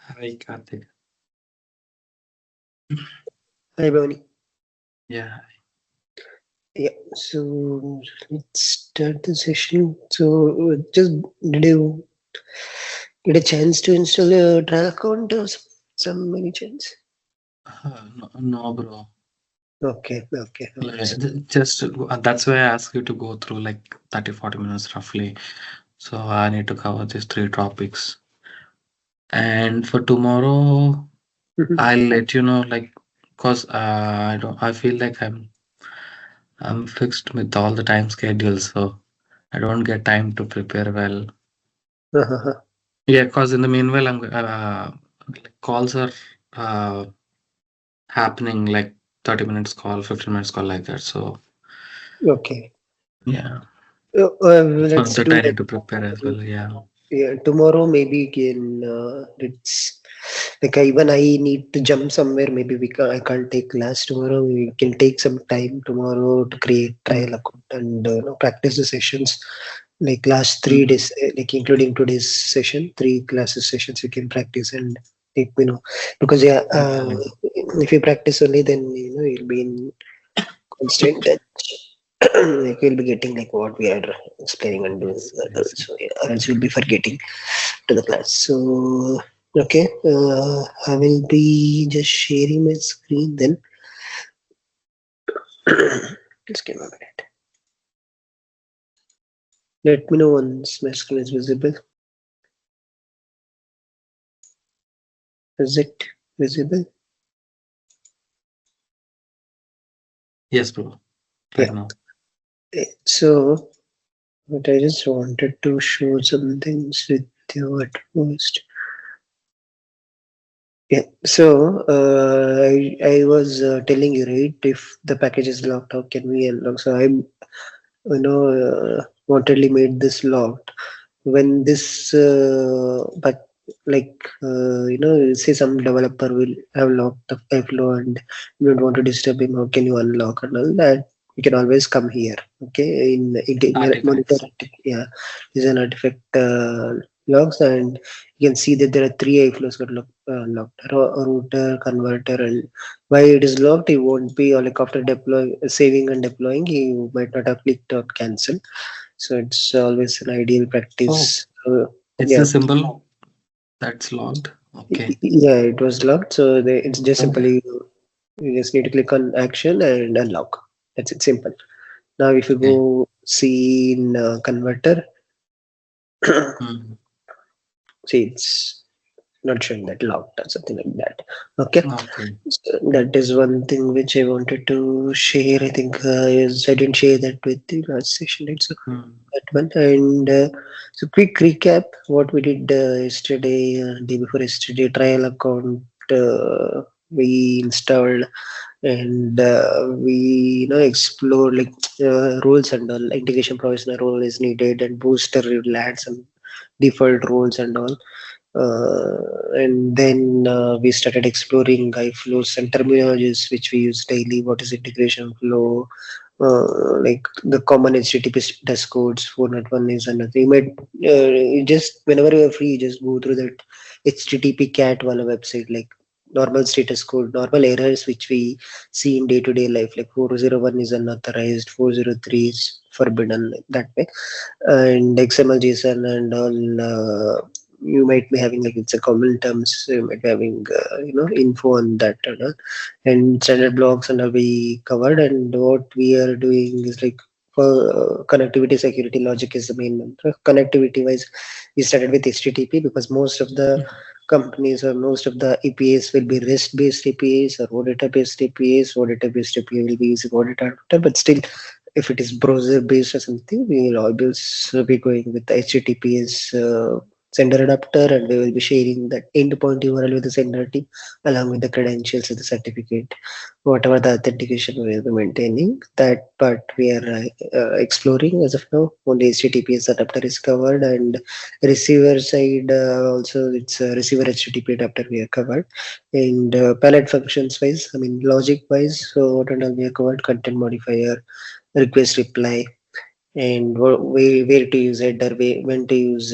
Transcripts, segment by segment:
Hi, Karthik. Hi, Bhavani. Yeah, Yeah, so let's start the session. So, just did you get a chance to install a trial account or some many chance? no, no, bro. Okay, okay, Yeah, alright. just that's why I asked you to go through like 30-40 minutes roughly. So I need to cover these three topics. And for tomorrow, Mhm. I'll let you know, like, cause I don't, I feel like I'm fixed with all the time schedules, so I don't get time to prepare well. Uh-huh. Yeah, cause in the meanwhile, like calls are uh happening like 30 minutes call, 15 minutes call like that. So Okay. yeah. For Let's that do I that. need to prepare as well. Yeah. Yeah, tomorrow maybe again. It's like even I need to jump somewhere. Maybe I can't take class tomorrow. We can take some time tomorrow to create trial Mm, account and practice the sessions. Like last three mm, days, like including today's session, three classes sessions we can practice and take, because yeah, yeah. if you practice only, then you'll be in constant touch. Like you'll be getting like what we are explaining and doing. Yes, yes. So yeah, or else you'll be forgetting to the class. So okay, I will be just sharing my screen then. Just give me a minute. Let me know once my screen is visible. Is it visible? Yes, bro. Right Yeah. now. So, but I just wanted to show some things with you at first. Yeah. So, I was telling you, right? If the package is locked, how can we unlock? So wantedly made this locked. When this, but like, say some developer will have locked the iFlow and you don't want to disturb him, how can you unlock and all that? You can always come here, okay? Monitor, Artifacts. yeah, is an artifact logs, and you can see that there are three iFlows got locked: router, converter, and why it is locked. It won't be, or like after deploying, saving and deploying, you might not have clicked on cancel. So it's always an ideal Oh, practice. it's Yeah, the symbol that's logged. Okay. yeah, it was locked. So it's just Oh. simply you just need to click on action and unlock. That's it, simple. Now, if you Okay. go see in converter, Mm. see it's not showing that locked or something like that. Okay, Okay. so that is one thing which I wanted to share. I think is I didn't share that with the last session, right? So Mm. that one. And so quick recap what we did yesterday, day before yesterday. Trial account we installed, and we explore like roles and all. Integration provisioner role is needed, and booster will add some default roles and all. And then we started exploring iFlows and terminologies which we use daily. What is integration flow? Like the common HTTP test codes, 401 is another. You just whenever you're free, you just go through that HTTP cat wala website, like normal status code, normal errors which we see in day-to-day life, like 401 is unauthorized, 403 is forbidden, like that way. And XML, JSON, and all. You might be having like it's a common terms. You might be having info on that and standard blocks and all we covered. And what we are doing is like for connectivity security logic is the main one. Connectivity wise, we started with HTTP because most of the companies or most of the APIs will be REST based APIs or OData based APIs. OData based API will be using OData adapter, but still, if it is browser based or something, we will always be going with the HTTPS sender adapter, and we will be sharing that endpoint URL with the sender team along with the credentials of the certificate, whatever the authentication we will be maintaining. That part we are exploring as of now. Only HTTPS adapter is covered, and receiver side also it's a receiver HTTP adapter we are covered. And palette functions wise, I mean logic wise, so what and all we are covered: content modifier, request reply, and where to use header, when to use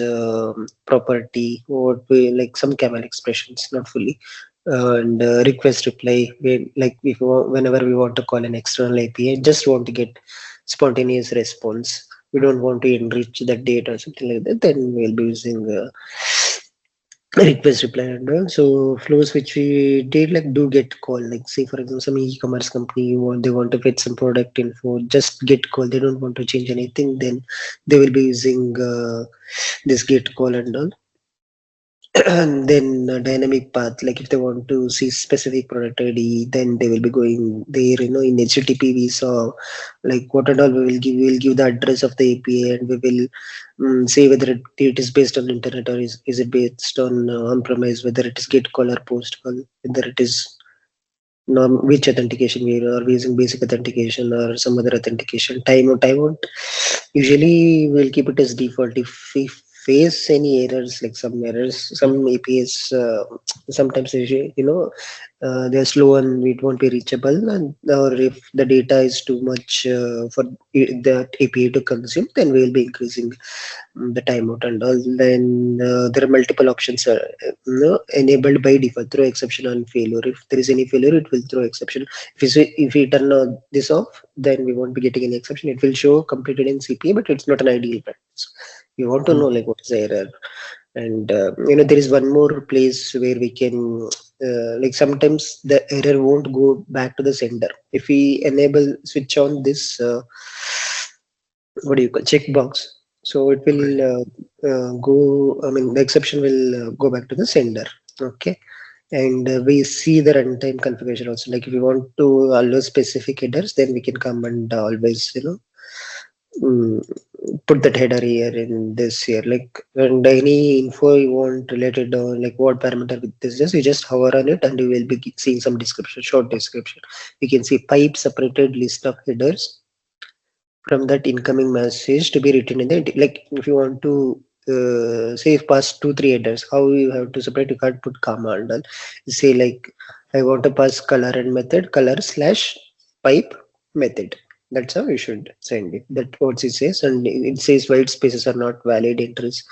property, what we like some camel expressions, not fully. And request reply, like if whenever we want to call an external API, just want to get spontaneous response. We don't want to enrich the data or something like that. Then we'll be using request reply and all. So flows which we did like do get call. Like say for example, some e-commerce company they want to get some product info, just get call. They don't want to change anything. Then they will be using this get call and all. And then dynamic path, like if they want to see specific product ID, then they will be going there. In HTTP we saw like what and all we will give the address of the API, and we will say whether it is based on internet, or is it based on on-premise, whether it is get call or post call, whether it is which authentication we are using, basic authentication or some other authentication. Timeout. Usually we'll keep it as default. If we face any errors, like some errors, some APIs, sometimes they're slow and it won't be reachable, and or if the data is too much for the API to consume, then we'll be increasing the timeout and all. Then there are multiple options enabled by default, throw exception on failure. If there is any failure, it will throw exception. If we turn this off, then we won't be getting any exception. It will show completed in CPI, but it's not an ideal practice. You want to know like what is the error. And there is one more place where we can like sometimes the error won't go back to the sender if we enable switch on this what do you call checkbox. So it will Okay. go, I mean the exception will go back to the sender. Okay. And we see the runtime configuration also, like if you want to allow specific headers, then we can come and always mm, put that header here in this here, like, and any info you want related like what parameter with this, just you just hover on it and you will be seeing some description, short description. You can see pipe separated list of headers from that incoming message to be written in the like if you want to say pass two three headers, how you have to separate, you can't put comma and all. You say like I want to pass color and method, color slash pipe method. That's how you should send it. That what it says, and it says white spaces are not valid entries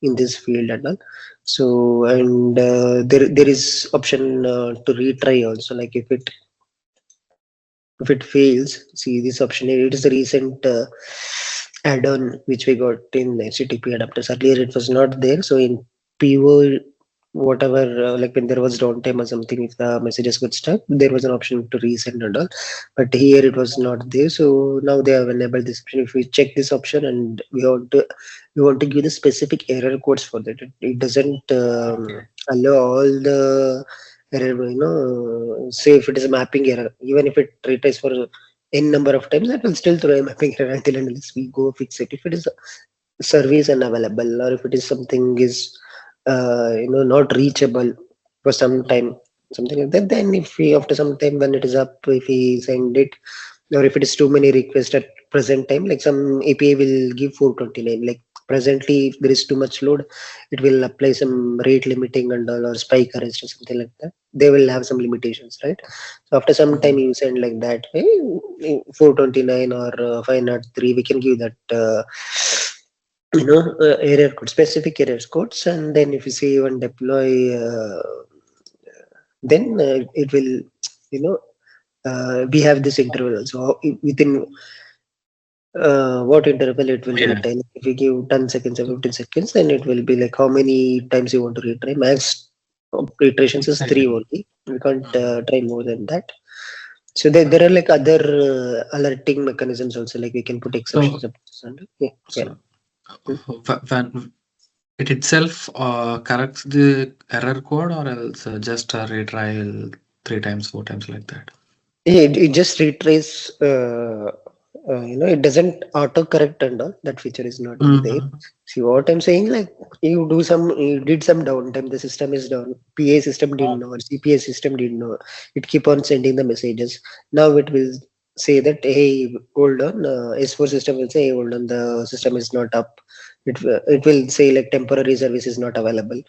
in this field and all. So and there is option to retry also, like if it fails, see this option here. It is a recent add-on which we got in HTTP adapters. Earlier it was not there. So in PO, whatever, like when there was downtime or something, if the messages got stuck, there was an option to resend and all. But here it was not there. So now they have enabled this option. If we check this option and we want to give the specific error codes for that. It doesn't Okay. allow all the error, say if it is a mapping error, even if it retries for n number of times, that will still throw a mapping error until and unless we go fix it. If it is a service unavailable, or if it is something is not reachable for some time, something like that, then if we after some time when it is up, if we send it, or if it is too many requests at present time, like some API will give 429, like presently if there is too much load, it will apply some rate limiting and all, or spike arrest or something like that. They will have some limitations, right? So after some time Mhm. you send like that, hey, 429 or 503, we can give that error code, specific error codes. And then if you say even deploy, then it will, you know we have this interval also. Within what interval it will Yeah. retry. Like if you give 10 seconds or 15 seconds, then it will be like how many times you want to retry. Max of iterations is three Exactly. only. We can't Mhm. try more than that. So there are like other alerting mechanisms also, like we can put exceptions So, up. Yeah, yeah. so when it itself corrects the error code, or else just retry three times, four times like that. Yeah, it just retrace. It doesn't auto correct and all. That feature is not there. Mhm. See what I'm saying? Like you did some downtime. The system is down. PA system didn't know, or CPA system didn't know. It keep on sending the messages. Now it will say that hey, hold on. S4 system will say, hey, hold on. The system is not up. It will say like temporary service is not available.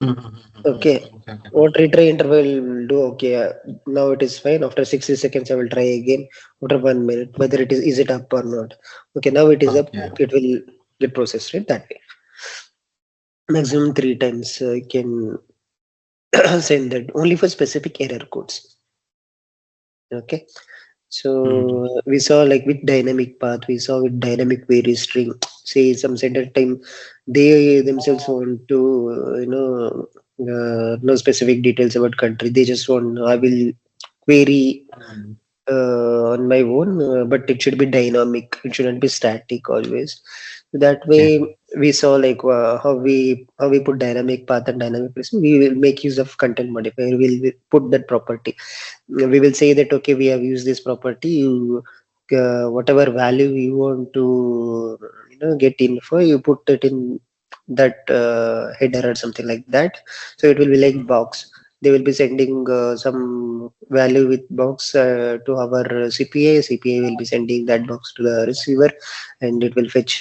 Okay. Okay, okay. What retry interval will do? Okay, now it is fine. After 60 seconds, I will try again. After 1 minute, whether is it up or not. Okay, now it is up. Okay. It will get processed right that way. Maximum 3 times I can send that only for specific error codes. Okay. Mm. So we saw like with dynamic path, we saw with dynamic query string. Say some center time, they themselves want to know specific details about country. They just want I will query Mm. on my own, but it should be dynamic. It shouldn't be static always. That Okay. way, we saw like how we put dynamic path and dynamic pricing. We will make use of content modifier. We'll put that property. We will say that okay, we have used this property. You whatever value you want to get info, you put it in that header or something like that. So it will be like Mm. box. They will be sending some value with box to our CPI. CPI will be sending that box to the receiver, and it will fetch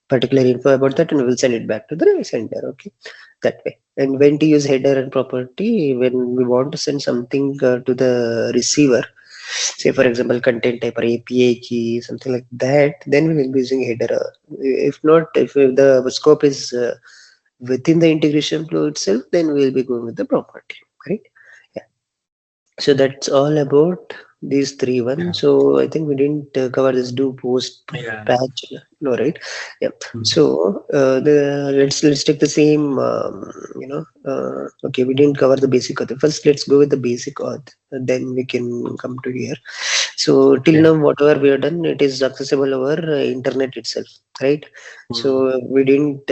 particular info about that, and we will send it back to the sender. Okay, that way. And when to use header and property when we want to send something to the receiver, say for example content type or API key, something like that, then we will be using header. If not, if the scope is within the integration flow itself, then we will be going with the property, right? Yeah. So that's all about these three Yeah. ones. So I think we didn't cover this do post Yeah. patch, no, right? Yeah. Mm. So the let's take the same. Okay, we didn't cover the basic auth. First, let's go with the basic auth, and then we can come to here. So till Yeah. now, whatever we have done, it is accessible over internet itself, right? Mm. So we didn't.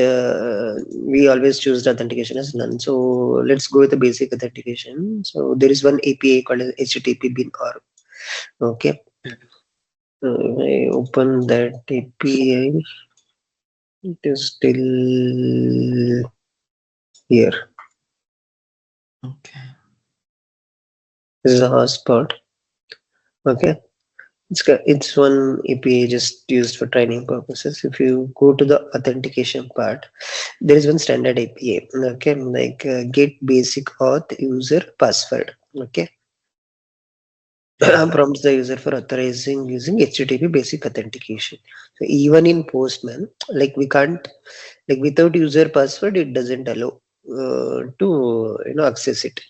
We always choose the authentication as none. So let's go with the basic authentication. So there is one API called as HTTPBin or okay. Yeah. I open that API. It is still here. Okay. This is a hotspot. Okay. It's one API just used for training purposes. If you go to the authentication part, there is one standard API. Okay, like get basic auth user password. Okay, Yeah. prompts the user for authorizing using HTTP basic authentication. So even in Postman, like we can't like without user password, it doesn't allow to access it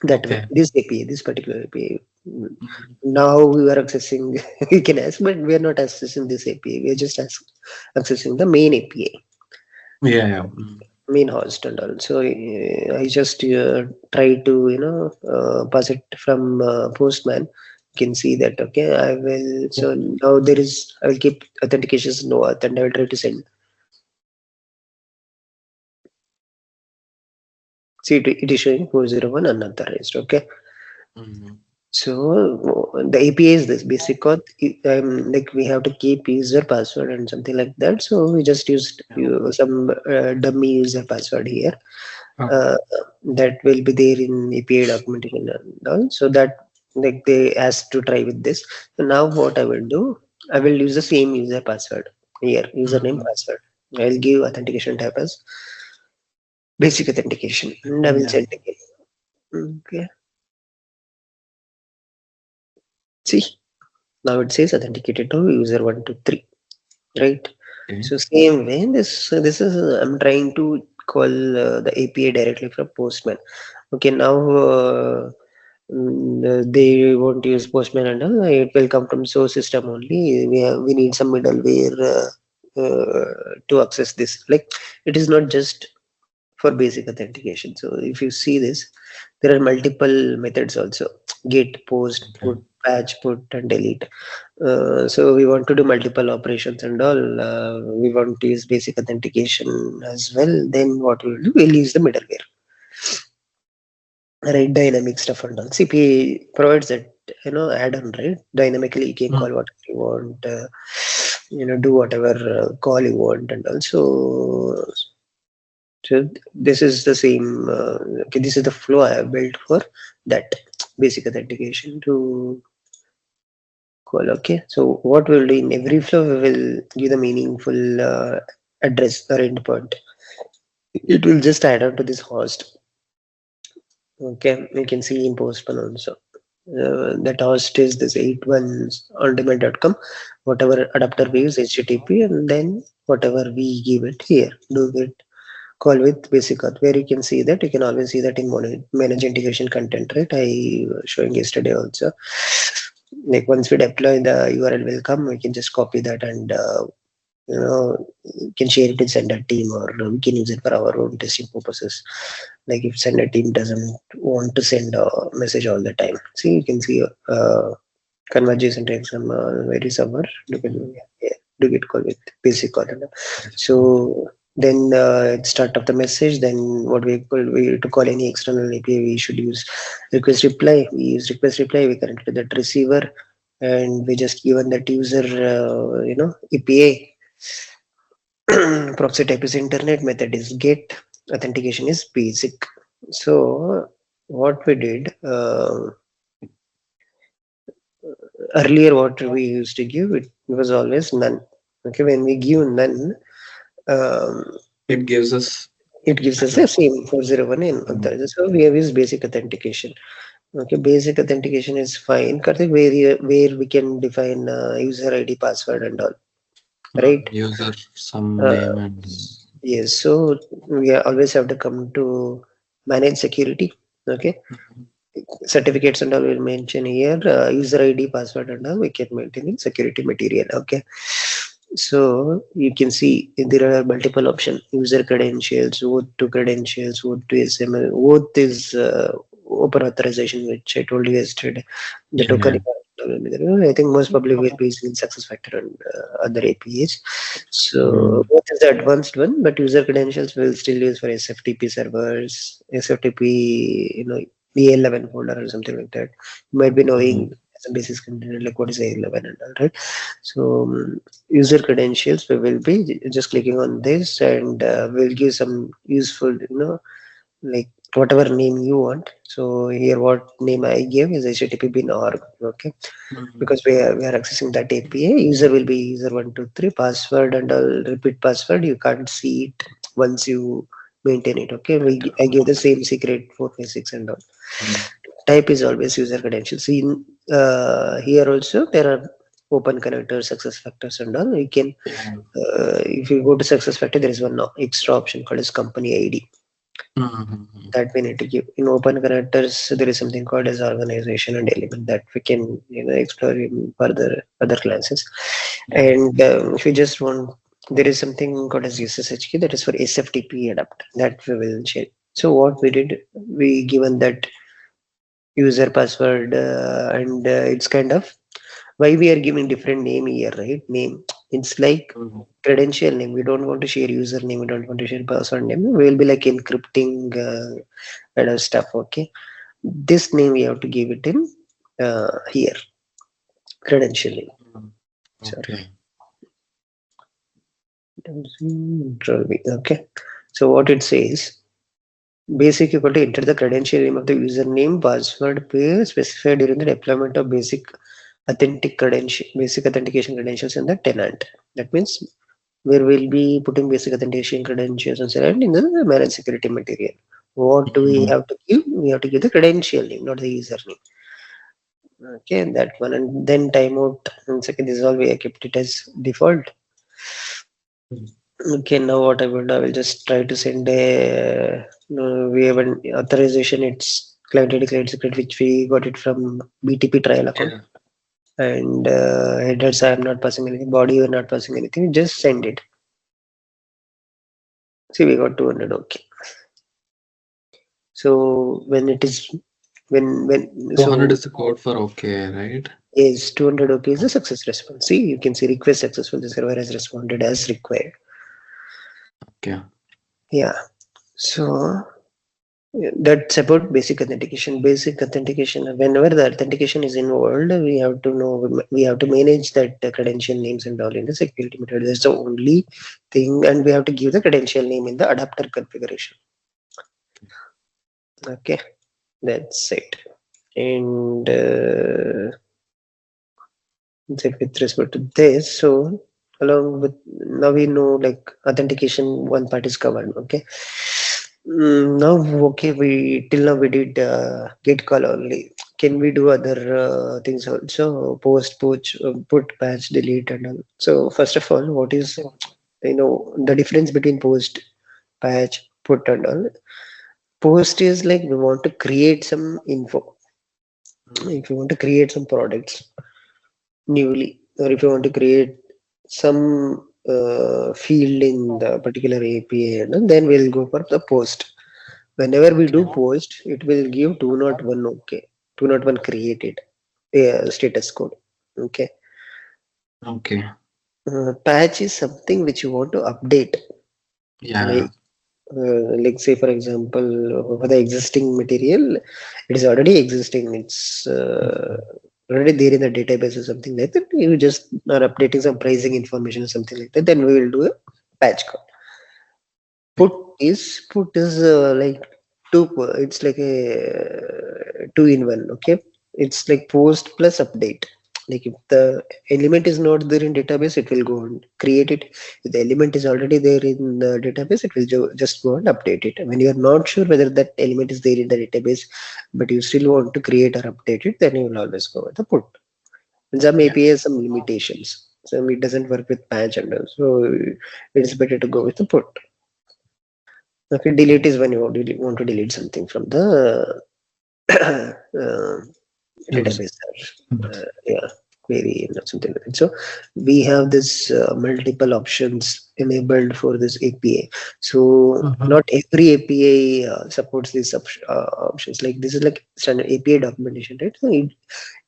that way. Okay. This API, this particular API. Mm. Now we are accessing we can ask, but we are not accessing this API. We are just accessing the main API, Yeah. Yeah. Mm. main host and all. So I just try to pass it from Postman. You can see that okay. I will so now there is I will keep authentications no auth and I will try to send. See it is showing 401 unauthorized. Okay. Mm. So the API is this basic auth. Like we have to keep user password and something like that. So we just used Yeah. some dummy user password here. Okay. Uh, that will be there in API documentation and all. So that like they asked to try with this. So now what I will do, I will use the same user password here, username Mm. password. I'll give authentication type as basic authentication, and I will Yeah. send again. Okay. See, now it says authenticated to user 123. Right. Okay. So same way, this is I'm trying to call the API directly from Postman. Okay, now they won't use Postman and all. It will come from source system only. We need some middleware to access this. Like it is not just for basic authentication. So if you see this, there are multiple methods also: get, post, Okay. put, patch, put, and delete. So we want to do multiple operations and all. We want to use basic authentication as well. Then what we'll do, we'll use the middleware, right? Dynamic stuff and all. CPA provides that add-on, right? Dynamically, you can call Mm. whatever you want. Do whatever call you want and also. So this is the same. Okay, this is the flow I have built for that basic authentication to call. Okay, so what we'll do in every flow, we will give the meaningful address or endpoint. it will just add on to this host. Okay, you can see in Postman also. That host is this 81 ondemand.com. Whatever adapter we use, HTTP, and then whatever we give it here, do it call with basic auth, where you can see that you can always see that in manage integration content, right? I was showing yesterday also. Like once we deploy the URL will come, we can just copy that and you can share it in sender team, or we can use it for our own testing purposes. Like if sender team doesn't want to send a message all the time, see you can see conversation to exam very summer you can, yeah, do get call with basic call. So then at start of the message, then what we to call any external API, we should use request reply. We use request reply, we connect to that receiver, and we just given that user API. Proxy type is internet, method is get, authentication is basic. So what we did earlier, what we used to give, it was always none. Okay, when we give none, um, It gives us it gives us the same 401 in author. So we have is basic authentication. Okay, basic authentication is fine. Karthik, where we can define user ID, password, and all, right? user some Uh, name and yes. So we always have to come to manage security. Okay, certificates and all will mention here. User ID, password, and all we can maintain in security material. Okay. So you can see there are multiple options: user credentials, OAuth to credentials, OAuth to SML. OAuth is open authorization, which I told you yesterday. The token, yeah. I think most probably will be using SuccessFactors and other APIs. So Mm, OAuth is the advanced one, but user credentials will still use for SFTP servers, SFTP, A11 folder or something like that. You might be mm, knowing as a basis container like what is A11 and all, right? So user credentials, we will be just clicking on this, and we'll give some useful, like whatever name you want. So here what name I give is HTTPBin org. Okay, mm, because we are accessing that API. User will be user 123, password and all, repeat password you can't see it once you maintain it. Okay, I give the same secret 456 and all. mm, Type is always user credentials. In here also there are open connectors, success factors and all. You can yeah. if you go to success factor, there is one extra option called as company ID Mm, that we need to give. In open connectors, there is something called as organization and element that we can explore in further other classes. yeah. And if you just want, there is something called as SSH key that is for SFTP adapter that we will share. So what we did, we given that user password, and it's kind of why we are giving different name here, right? Name, it's like Mm, credential name. We don't want to share username, we don't want to share password name. We will be like encrypting kind of stuff. Okay, this name we have to give it in here, credential name. mm. Sorry. Okay. Okay, so what it says, basic, you got to enter the credential name of the username, password pair specified during the deployment of basic authentication credentials in the tenant. That means where we'll be putting basic authentication credentials and so on in the managed security material. What do we Mm, have to give? We have to give the credential name, not the username. Okay, that one, and then timeout. And second, this is all we have kept it as default. mm, Okay, now what I will do, I will just try to send a. We have an authorization. It's client ID, client secret, which we got it from BTP trial account. yeah. And headers, I am not passing anything. Body, you are not passing anything. Just send it. See, we got 200. Okay. So when it is when 200 so is the code for okay, right? is 200 okay is the success response. See, you can see request successful. The server has responded as required. Okay. Yeah. So that's about basic authentication. Basic authentication. Whenever the authentication is involved, we have to know, we have to manage that credential names and all in the security method. That's the only thing, and we have to give the credential name in the adapter configuration. Okay, that's it. And with respect to this, so along with, now we know like authentication, one part is covered. Okay. Now, okay, we till now we did git call only. Can we do other things also? Post, put, patch, delete, and all. So first of all, what is, the difference between post, patch, put, and all? Post is like we want to create some info. If you want to create some products newly, or if you want to create some field in the particular API, and then we'll go for the post. Whenever we do Okay. post, it will give 201 okay. 201 created status code. Okay. Okay. Patch is something which you want to update. Yeah. Like, like say for example, for the existing material, it is already existing. It's already there in the database or something like that. You just are updating some pricing information or something like that. Then we will do a patch call. Put put is like two. It's like a two in one. Okay, it's like post plus update. Like if the element is not there in database, it will go and create it. If the element is already there in the database, it will just go and update it. When you are not sure whether that element is there in the database, but you still want to create or update it, then you will always go with the put. And some Yeah. API has some limitations. So it doesn't work with patch and all. So it's better to go with the put. Okay, delete is when you want to delete something from the uh, Use. database, yeah, query or something like that. So we have this multiple options enabled for this API. So Mm-hmm. not every API supports these options. Like this is like standard API documentation, right? So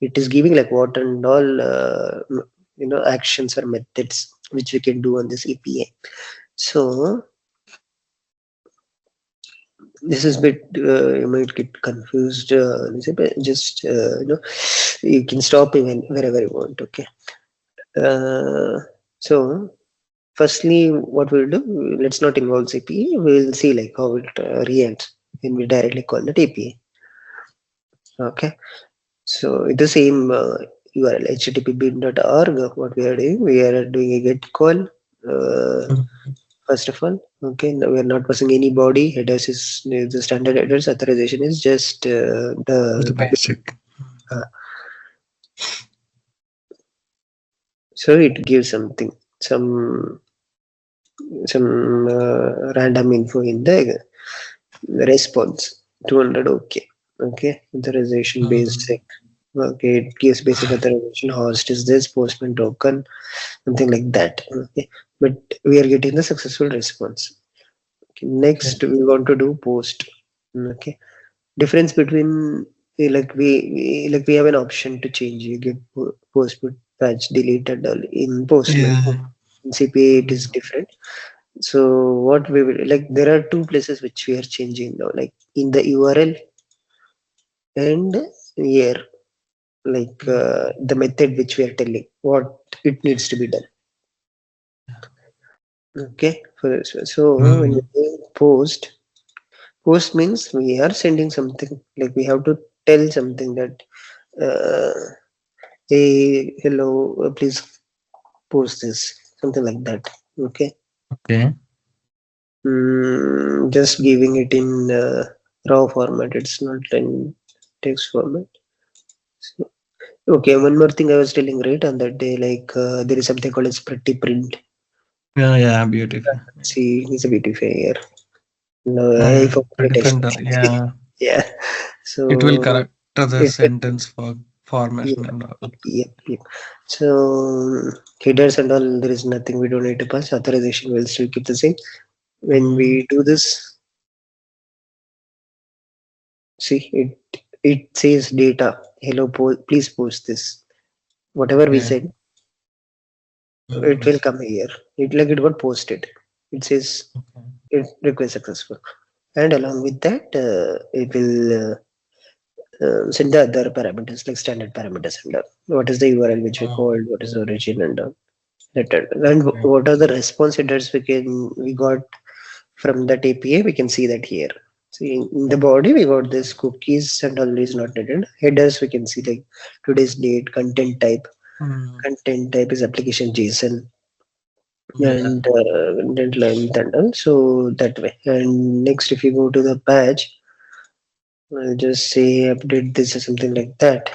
it is giving like what and all actions or methods which we can do on this API. So this is bit you might get confused, but just you can stop even wherever you want. Okay. uh, so firstly what we'll do, let's not involve CPE. We'll see like how it reacts when we directly call that API. Okay. So it's the same URL httpbin.org. What we are doing, we are doing a get call. uh, Mhm. First of all, okay, no, we are not passing any body. Headers is the standard headers. Authorization is just the The basic. uh, so it gives something, some random info in the response. 200 okay. Okay, authorization Mm. basic. Okay, it gives basic authorization. Host is this, postman token, something like that. Okay, but we are getting the successful response. Okay, Okay. next we want to do post. Okay, difference between like we have an option to change. You get post, put, patch, delete, and all in postman. Yeah. In CPA it is Mm. different. So what we will like, there are two places which we are changing now, like in the URL and here, like the method which we are telling what it needs to be done. Okay, so when we Mm. say post means we are sending something, like we have to tell something that uh, hey, hello, please post this, something like that. Okay. Okay. Just giving it in raw format, it's not in text format. So, okay, one more thing I was telling right on that day, like there is something called as pretty print. Yeah, yeah, beautiful. See, it's a beautifier. No, I Mm. forgot The it defender, actually. yeah. Yeah. It will So correct the it sentence for yeah, formation and all. yep, yep. So headers and all, there is nothing we don't need to pass. Authorization will still keep the same. When Mm. we do this, see it says data. Hello, please post this. Whatever we Okay. said, it Mm. will come here. It got posted. It says Okay. it request successful, and along with that, it will send the other parameters like standard parameters and what is the URL which we Mm. called, what is the origin and return, and Okay. what are the response headers we got from that API. We can see that here. See in the body we got this cookies and all is not needed. Headers we can see like today's date, content type. Mm. Content type is application JSON. Yeah. and content length and all. So that way. And next, if you go to the patch, I'll just say update this or something like that.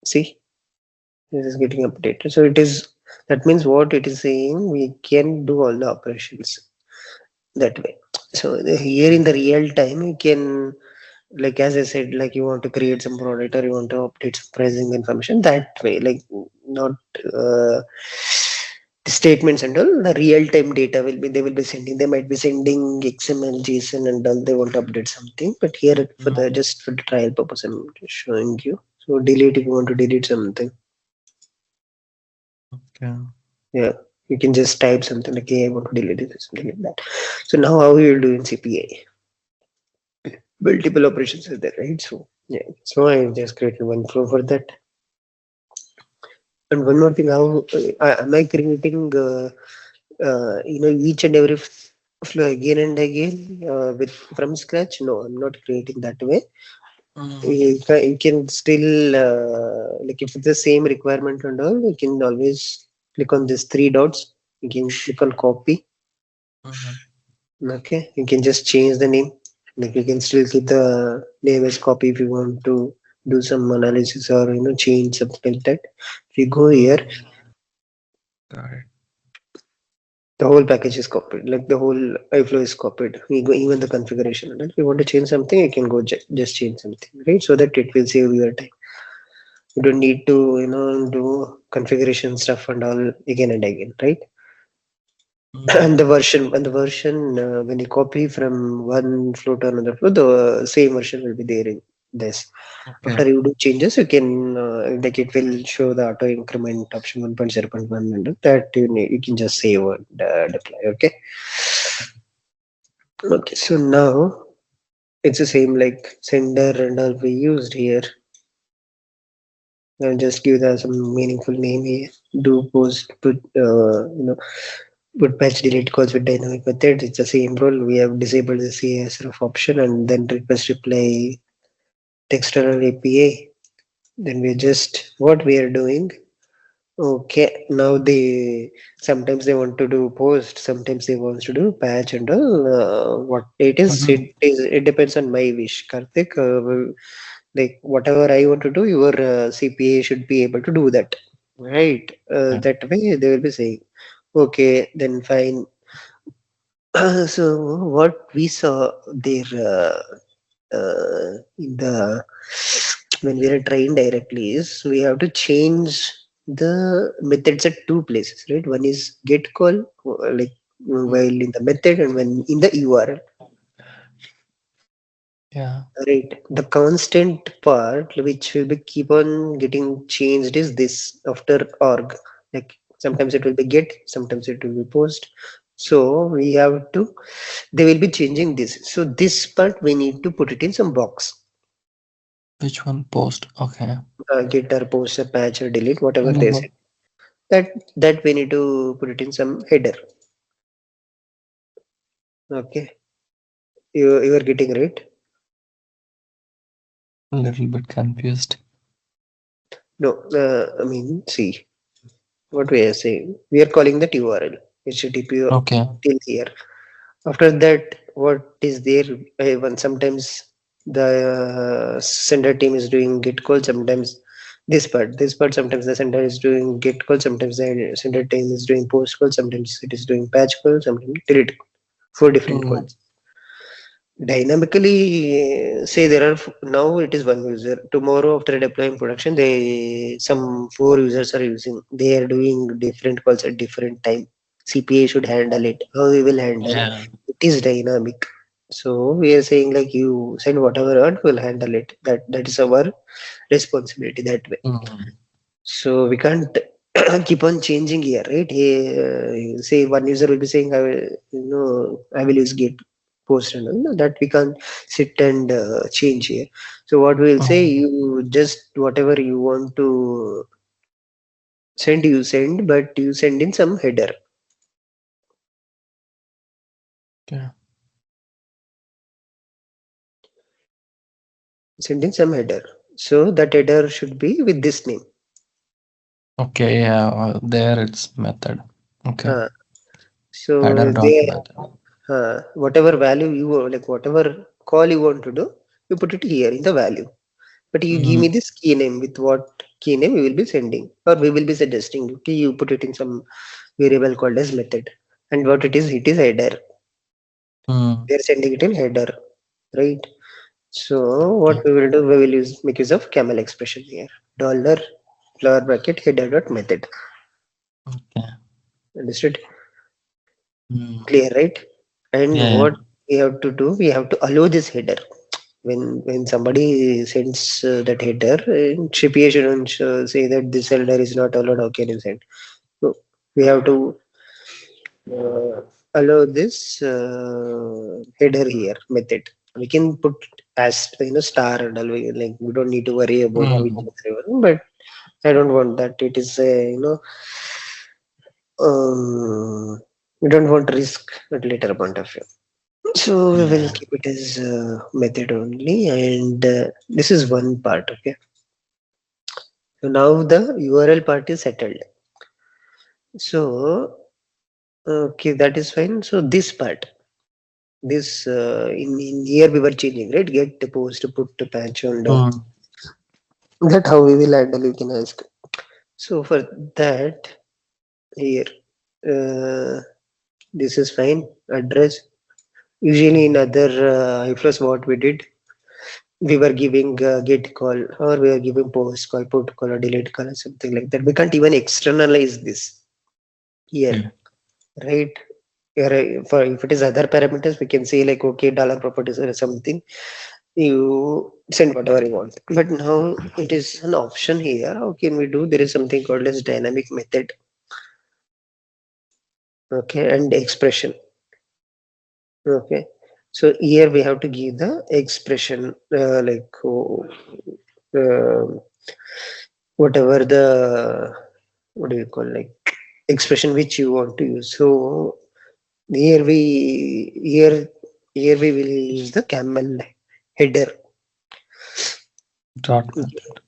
See, this is getting updated. So it is, that means what it is saying, we can do all the operations that way. So here in the real time, you can, like as I said, like you want to create some product or you want to update some pricing information that way, like not the statements and all. The real time data will be, they will be sending. They might be sending XML, JSON, and all. They want to update something, but here for the, Mm, just for the trial purpose, I'm just showing you. So delete if you want to delete something. okay. Yeah, you can just type something like, "Hey, I want to delete it," or something like that. So now how you will do in CPI? Multiple operations are there, right? So yeah, so I just created one flow for that. And one more thing, how am I creating each and every flow again and again with from scratch? No, I'm not creating that way. Mm, You can still like if it's the same requirement and all, you can always click on these three dots. You can click on copy. mhm. Okay, you can just change the name. Like you can still keep the name as copy if you want to do some analysis or change something like that. If you go here, Mm, got it. the whole package is copied. Like the whole iFlow is copied. We go even the configuration. And if you want to change something, you can go just change something, right? So that it will save your time. You don't need to do configuration stuff and all again and again, right? Mm, And the version when you copy from one flow to another flow, the same version will be there in this. okay. After you do changes, you can like it will show the auto increment option 1.0.1, and that you can just save and deploy. Okay. Okay, so now it's the same like sender and all we used here. And just give that some meaningful name here. Do post put put patch delete calls with dynamic methods. It's the same rule. We have disabled the CSRF option and then request reply external API. Then we just what we are doing. Okay, now they sometimes they want to do post, sometimes they want to do patch and all. What it is, Mhm. it depends on my wish, Karthik. Like whatever I want to do, your CPA should be able to do that, right? Yeah. That way they will be saying, okay, then fine. So what we saw there in the when we are trained directly is we have to change the methods at two places, right? One is get call, like Mm, while in the method, and when in the URL. yeah. Right. The constant part which will be keep on getting changed is this after org. Like sometimes it will be get, sometimes it will be post. So we have to, they will be changing this. So this part we need to put it in some box. Which one post? Okay. Get or post or patch or delete, whatever they Mhm. say. That we need to put it in some header. Okay. You are getting right? A little bit confused. No, I mean, see what we are saying. We are calling that URL. HTTP Okay. till here. After that, what is there? Even sometimes the sender team is doing get call. Sometimes this part. Sometimes the sender is doing get call. Sometimes the sender team is doing post call. Sometimes it is doing patch call. Sometimes delete call. Four different Mm, calls. Dynamically, say there are now it is one user. Tomorrow after deploying production, they some four users are using. They are doing different calls at different time. CPA should handle it. How we will handle? yeah. It is dynamic. So we are saying like you send whatever earned, we'll handle it. That is our responsibility that way. Mm, So we can't keep on changing here, right? Say one user will be saying, I will use Git post and all. No, that we can't sit and change here. So what we will say, mm, you just whatever you want to send, you send, but you send in some header. yeah. sending some header. So that header should be with this name. Okay, yeah, there it's method. Okay, Uh, so header dot they method. whatever value you like whatever call you want to do, you put it here in the value. But you give me Mm, this key name with what key name we will be sending or we will be suggesting. Okay, you put it in some variable called as method. And what it is header. mm, They're sending it in header, right? So okay, what we will do, we will use make use of camel expression here. Dollar flower bracket header dot method. okay. Understood? Mm, Clear, right? And yeah, what we have to do, we have to allow this header. When somebody sends that header, CPI shouldn't say that this header is not allowed. How can you send? So we have to allow this header here method. We can put as star and all. Like we don't need to worry about which mm, but I don't want that. It is we don't want to risk at later point of view. So we will yeah. keep it as method only, and this is one part. Okay. So now the URL part is settled. So okay, that is fine. So this part, this in here we were changing, right? Get the post, put the patch and all. Mm, That how we will handle. You can ask. So for that here, uh, this is fine. Address. Usually in other iFlows, what we did, we were giving get call or we were giving post call, put call or delete call or something like that. We can't even externalize this here, okay. right? Here, for if it is other parameters, we can say like okay, dollar properties or something. You send whatever you want. But now it is an option here. How can we do? There is something called as dynamic method, okay, and expression. Okay. So here we have to give the expression uh, whatever the what do you call like expression which you want to use. So here we here we will use the camel header. Dot method.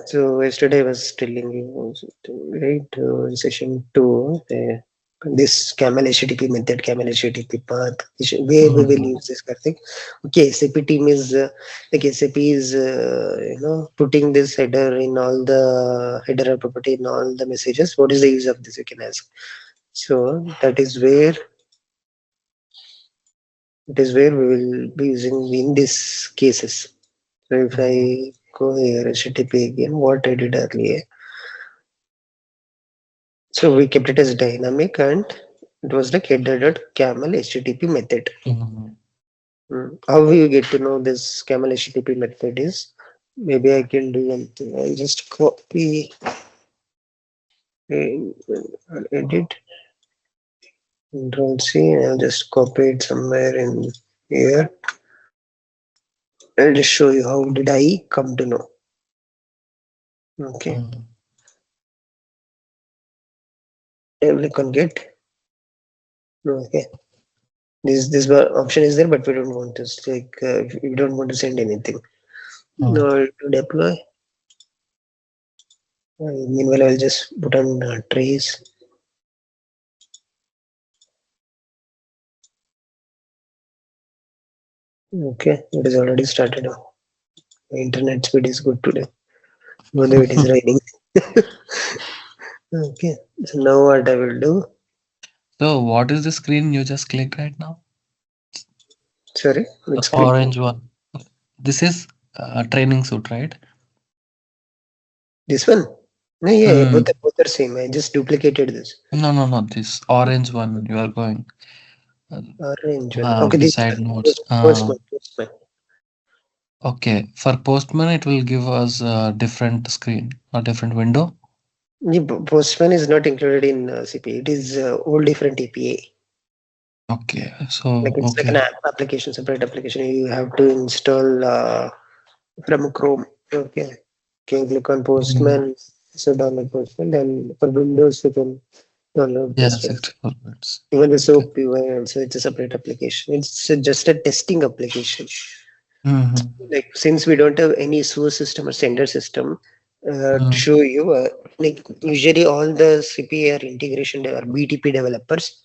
So yesterday I was telling you also right session two. This camel HTTP method, camel HTTP path, where we will Mm, use this kind of thing. Okay, SAP team is like SAP is putting this header in all the header property in all the messages. What is the use of this? You can ask. So that is where we will be using in these cases. So if mm, I go here HTTP again, what I did earlier. So we kept it as dynamic and it was like header.camel HTTP method. mm, How you get to know this camel HTTP method is maybe I can do one thing. I'll just copy edit control C and I'll just copy it somewhere in here. I'll just show you how did I come to know. Okay. mm, I'll click on get. Okay. Option is there, but we don't want to like we don't want to send anything. mm, No, to deploy. Meanwhile, I'll just put on trace. Okay, it is already started. My internet speed is good today, although it is raining. Okay, so now what I will do? So what is the screen you just clicked right now? Sorry, The which screen? orange one. This is training suit, right? This one? No, yeah, Mm. both are same. I just duplicated this No, no, no. This orange one you are going uh, orange one. Okay, this beside nodes. postman. Okay. For Postman, it will give us a different screen, a different window. Yeah, postman is not included in CP. It is all different API. Okay. Like So, it's like an okay. app application, separate application. You have to install from Chrome. Okay. Can click on Mm. Postman. So download Postman. Then for Windows, you can download Yeah, this one. 64 bits. Even the Okay. SOAP UI also, it's a separate application. It's just a testing application. Mm-hmm. Like since we don't have any source system or sender system to Mm-hmm. show you, like usually all the CPI or integration or BTP developers,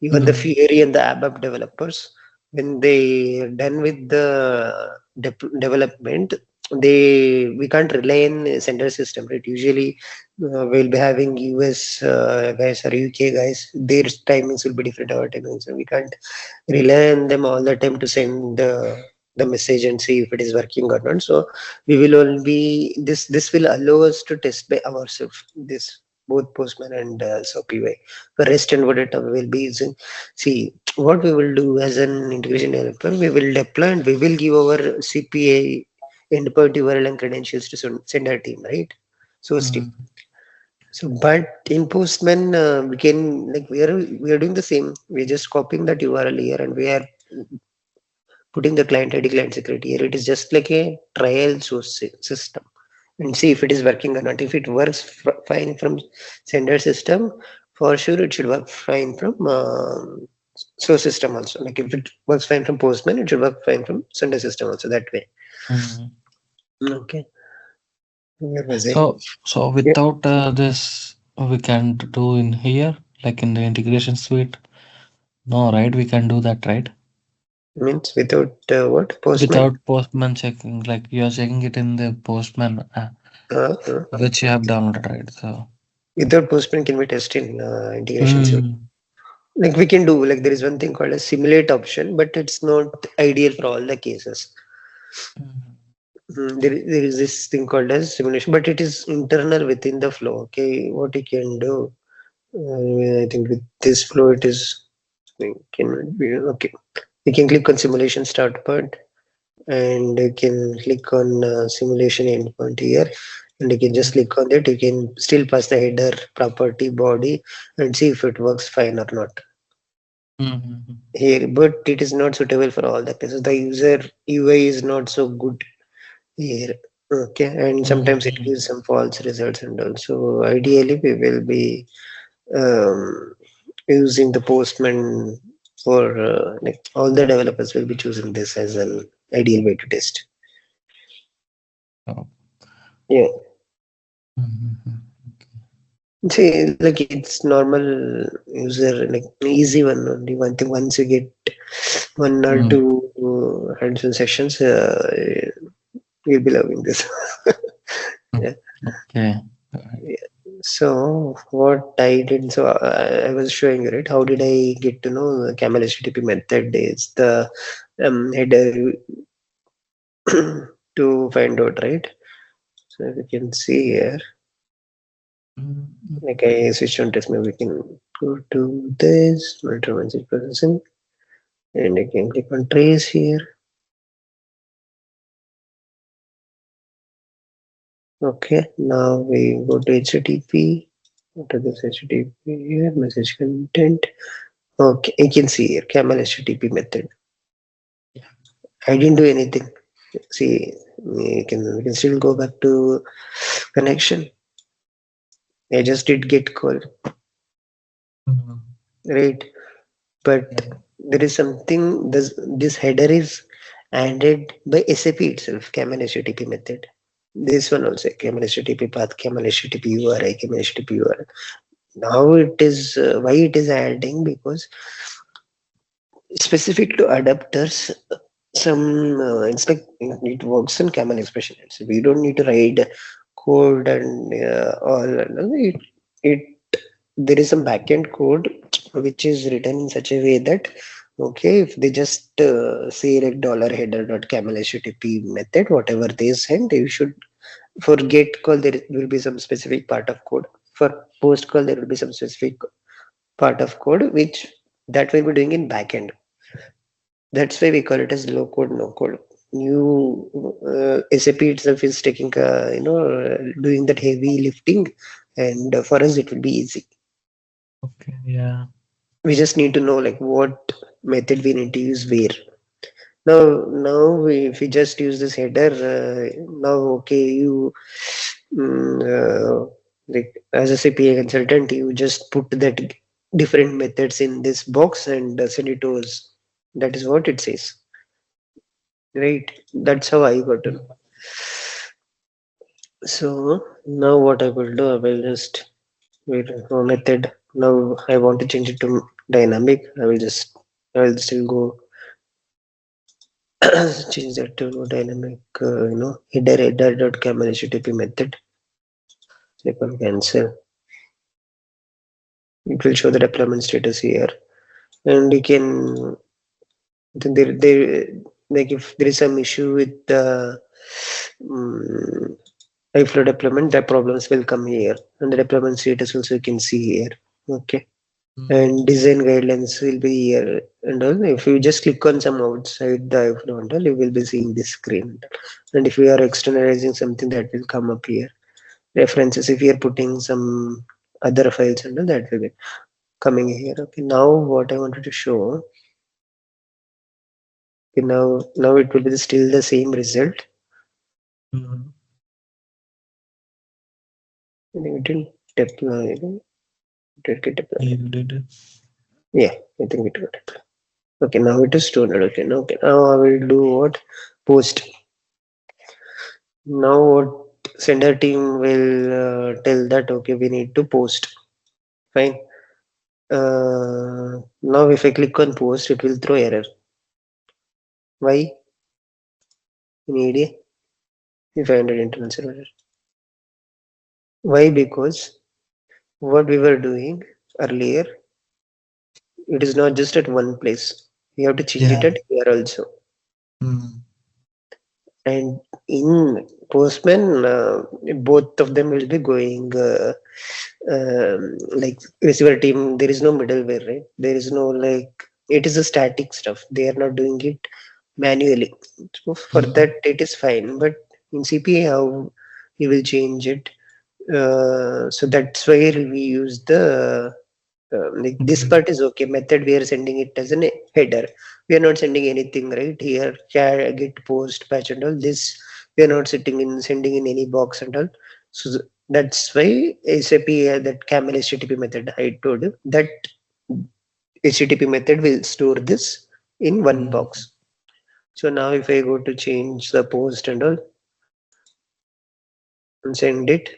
even the Mm-hmm. Fiori and the ABAP developers, when they done with the development, we can't rely on a sender system, right? Usually, we'll be having US guys or UK guys. Their timings will be different. Our timings, so we can't rely on them all the time to send the message and see if it is working or not. So we will only this will allow us to test by ourselves. This both Postman and SOPY. For REST and data we will be using. See what we will do as an integration developer. We will deploy and we will give our CPA endpoint URL and credentials to send our team, right? So team. Mm-hmm. So, but in Postman, we can like we are doing the same. We're just copying that URL here, and we are putting the client ID, client security here. It is just like a trial source system, and see if it is working or not. If it works fine from sender system, for sure it should work fine from source system also. Like if it works fine from Postman, it should work fine from sender system also. That way. Mm-hmm. Okay. Where was I? So Yeah. without this, we can do in here, like in the integration suite. No, right? We can do that, right? Means without what Postman. Without Postman checking, like you are checking it in the Postman, Uh, uh, which you have downloaded, right? So, Without Postman can be tested in integration suite. mm, Like we can do like there is one thing called a simulate option, but it's not ideal for all the cases. mm, There is this thing called as simulation, but it is internal within the flow. Okay, what you can do, I think with this flow, it is can be okay. You can click on simulation start point, and you can click on simulation endpoint here, and you can just mm, click on it. You can still pass the header, property, body, and see if it works fine or not mm, here. But it is not suitable for all the cases. The user UI is not so good here. Okay, and sometimes it mm, gives some false results and also ideally we will be um, using the Postman for like all the developers will be choosing this as an ideal way to test. oh, Yeah. mm, See, like it's normal user, like easy one only. One thing, once you get one or mm, two hands-on sessions, you'll be loving this. mm. Yeah. Okay. Right. Yeah. So what I did, so I was showing you, right? How did I get to know the camel HTTP method is the header to find out, right? So if you can see here, Mm, mm, like I switch on test, maybe we can go to this multi message processing, and I can click on trace here. Okay, now we go to HTTP. Go to this HTTP here, message content. Okay, you can see here camel HTTP method. yeah. I didn't do anything. See, we can still go back to connection. I just did get call, Mm, right? But yeah. there is something. This header is added by SAP itself. Camel HTTP method. This one also camel HTTP path, camel HTTP URI, camel HTTP URL. Now it is why it is adding because specific to adapters some inspect it works in camel expression. So we don't need to write code and all. It there is some backend code which is written in such a way that okay, if they just say like dollar header dot camel http method, whatever they send, you should for get call there will be some specific part of code. For post call there will be some specific part of code which that will be doing in backend. That's why we call it as low code, no code. You SAP itself is taking, doing that heavy lifting, and for us it will be easy. Okay. Yeah. We just need to know like what method we need to use where. If we just use this header, now okay, you like as a CPA consultant, you just put that different methods in this box and send it to us. That is what it says. right? That's how I got to know. So now what I will do, I will just wait for method. Now I want to change it to dynamic. I will still go change that to dynamic. Header dot camel HTTP method. Click on cancel. It will show the deployment status here, and you can there like if there is some issue with the um, iFlow deployment, the problems will come here, and the deployment status also you can see here. Okay. And design guidelines will be here and all. If you just click on some outside the iFlow and all, you will be seeing this screen. And if you are externalizing something, that will come up here. References, if you are putting some other files and all, that will be coming here. Okay, now what I wanted to show, okay, now it will be still the same result. Mhm. I think it will deploy. It will get deployed. You did it. Yeah, I think it will deploy. Okay, now it is stored. Okay, now I will do what? Post. Now what sender team will tell that okay, we need to post. Fine. Now if I click on post, it will throw error. Why? Any idea? If I enter internal server. Why? Because what we were doing earlier, it is not just at one place. We have to change it Yeah. at here also. Mm. And in Postman, both of them will be going like receiver team. There is no middleware, right? There is no like it is a static stuff. They are not doing it manually. So for that, Mm. it is fine. But in CPA, how you will change it? So that's where we use the like this Okay. part is okay. Method we are sending it as an header. We are not sending anything right here. Git post patch and all this. We are not sending in any box and all. So that's why SAP that camel HTTP method I told you that HTTP method will store this in one Mm. box. So now if I go to change the post and all and send it,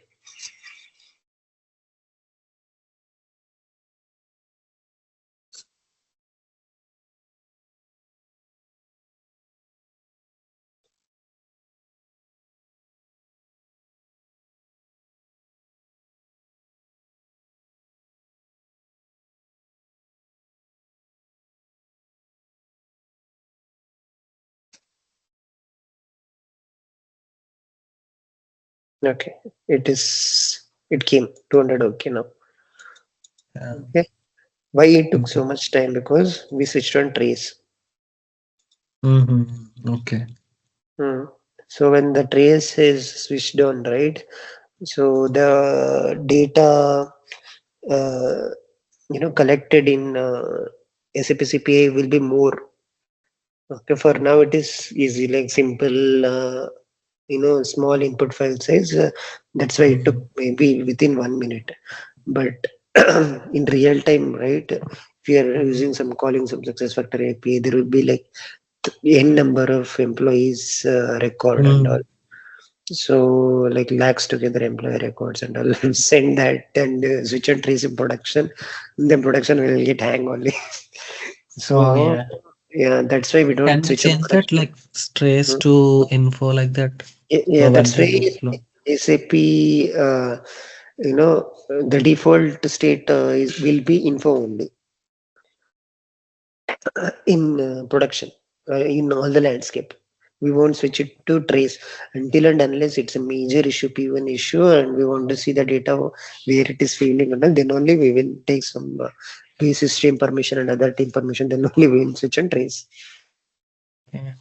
okay, it came 200 okay now. Yeah. Okay. Why it took so Okay. much time? Because we switched on trace. Mhm. Okay. Hmm. So when the trace is switched on, right? So the data, uh, collected in SAP CPI will be more. Okay, for now it is easy, like simple, small input file size. That's why it took Mhm. maybe within 1 minute. But in real time, right? If you are Mhm. using some calling some success factor API, there will be like n number of employees record and all. Mm. So like lakhs together employee records and all. Send that and switch and trace in production. Then production will get hang only. Oh So yeah. yeah, that's why we don't Can we switch on change that production. like trace Hmm. to info like that Yeah, for that's when why we flow? SAP, the default state is will be info only in production in all the landscape. We won't switch it to trace until and unless it's a major issue, P1 issue, and we want to see the data where it is failing, and all, then only we will take some base stream permission and other team permission. Then only we will switch and trace. Okay.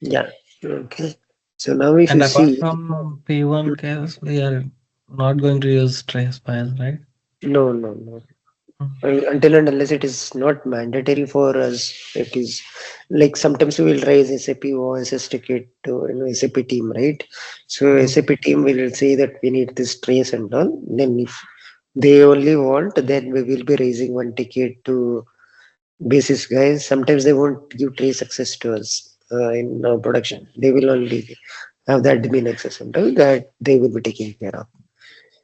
Yeah. Okay. So now if And you apart see, from P1 case, we are not going to use trace files, right? no, no, no. Mm. Until and unless it is not mandatory for us, it is like sometimes we will raise SAP OSS ticket to SAP team, right? So Mm. SAP team will say that we need this trace and all. Then if they only want, then we will be raising one ticket to basis guys. Sometimes they won't give trace access to us. in production. They will only have the admin access handle that they will be taking care of.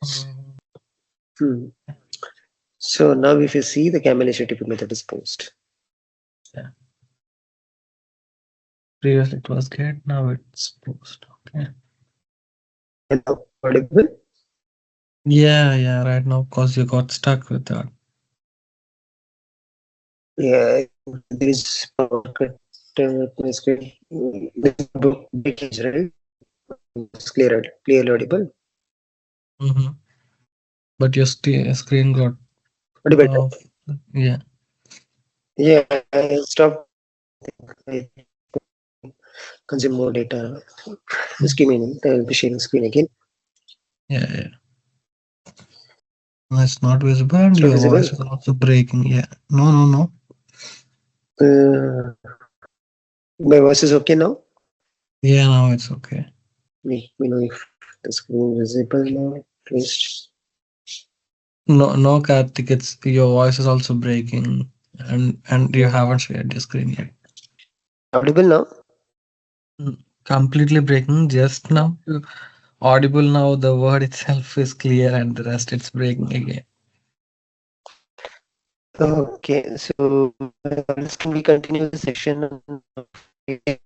Mm, Hmm. So now if you see the camel HTTP method is post. yeah. Previously it was get, now it's post. Okay. And now audible? Yeah, yeah, right now because you got stuck with that. Yeah, there is power cut. Basically, there is breakage, right? It's clearly audible. Mm-hmm. But your screen got Audible. off. Yeah, Yeah, I stopped. I consume more data. Just give me a minute. I will be sharing screen again. yeah, yeah. No, it's not visible and It's not your visible. voice is also breaking. Yeah. No, no, no. Uh, my voice is okay now. Yeah, now it's okay. Let me know if the screen is visible now. At least No, no, Karthik, it's your voice is also breaking, and you haven't shared your screen yet. audible now. Completely breaking just now. Audible now. The word itself is clear, and the rest it's breaking again. Okay, so can we continue the session on Friday?